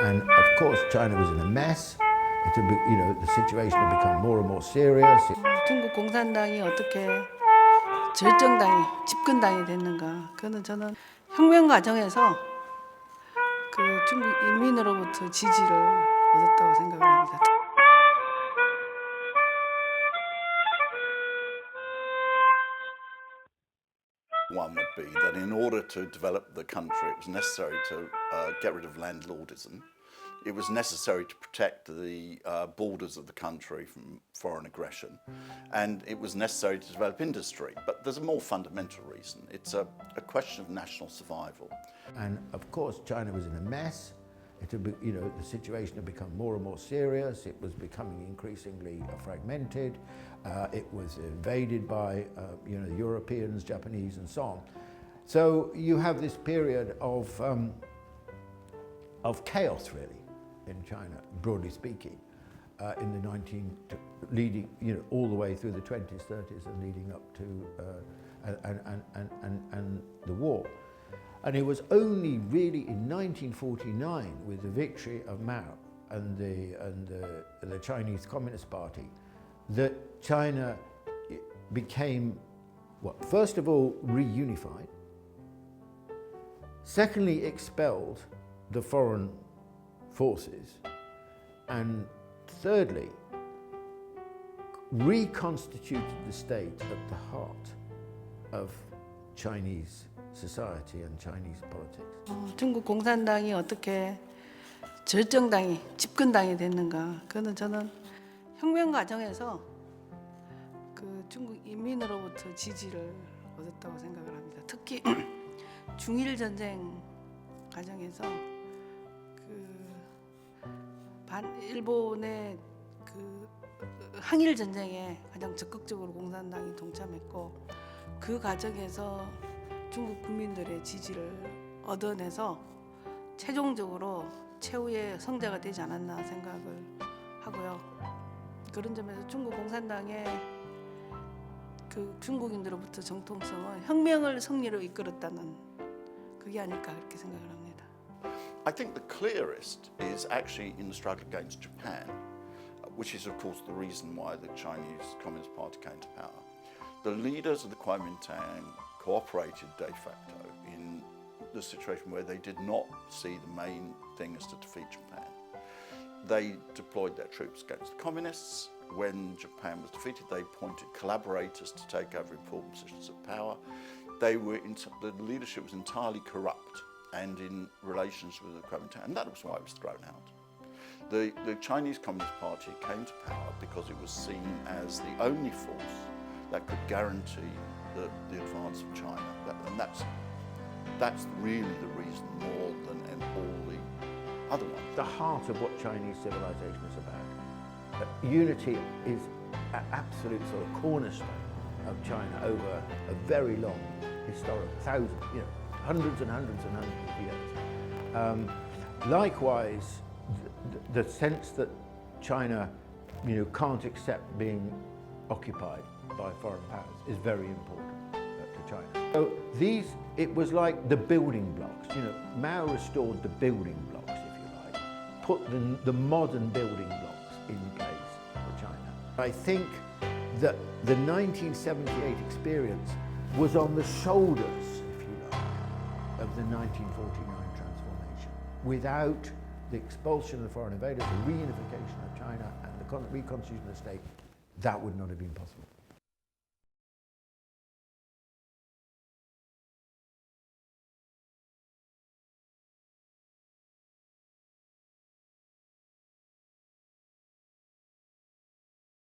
And of course, China was in a mess. The situation had become more and more serious. 중국 공산당이 어떻게 절정당이, 집권당이 됐는가? 그거는 저는 혁명 과정에서 그 중국 인민으로부터 지지를 얻었다고 생각을 합니다. One would be that in order to develop the country, it was necessary to get rid of landlordism. It was necessary to protect the borders of the country from foreign aggression. And it was necessary to develop industry. But there's a more fundamental reason. It's a question of national survival. And of course, China was in a mess. The situation had become more and more serious. It was becoming increasingly fragmented. It was invaded by Europeans, Japanese, and so on. So you have this period of chaos, really, in China, broadly speaking, in the leading, all the way through the 20s, 30s, and leading up to and the war. And it was only really in 1949, with the victory of Mao and the Chinese Communist Party, that China became, first of all, reunified. Secondly, expelled the foreign forces. And thirdly, reconstituted the state at the heart of Chinese society and Chinese politics. 중국 공산당이 어떻게 절정당이, 집권당이 됐는가? 그거는 저는 혁명 과정에서 그 중국 인민으로부터 지지를 얻었다고 생각을 합니다. 특히 중일 전쟁 과정에서 일본의 그 항일 전쟁에 가장 적극적으로 공산당이 동참했고, 그 과정에서 중국 국민들의 지지를 얻어내서 최종적으로 최후의 성자가 되지 않았나 생각을 하고요. 그런 점에서 중국 공산당의 그 중국인들로부터 정통성은 혁명을 승리로 이끌었다는 그게 아닐까 그렇게 생각을 합니다. I think the clearest is actually in the struggle against Japan, which is of course the reason why the Chinese Communist Party came to power. The leaders of the Kuomintang cooperated de facto in the situation where they did not see the main thing as to defeat Japan. They deployed their troops against the communists. When Japan was defeated, they appointed collaborators to take over important positions of power. The leadership was entirely corrupt and in relations with the Kuomintang, and that was why it was thrown out. The Chinese Communist Party came to power because it was seen as the only force that could guarantee the advance of China, and that's really the reason more than all the other ones. The heart of what Chinese civilization is about. Unity is an absolute sort of cornerstone of China over a very long historic, hundreds and hundreds and hundreds of years. Likewise, the sense that China, can't accept being occupied by foreign powers is very important to China. So it was like the building blocks. Mao restored the building blocks, if you like, put the modern building blocks in place for China. I think that the 1978 experience was on the shoulders, if you like, of the 1949 transformation. Without the expulsion of the foreign invaders, the reunification of China and the reconstitution of the state, that would not have been possible.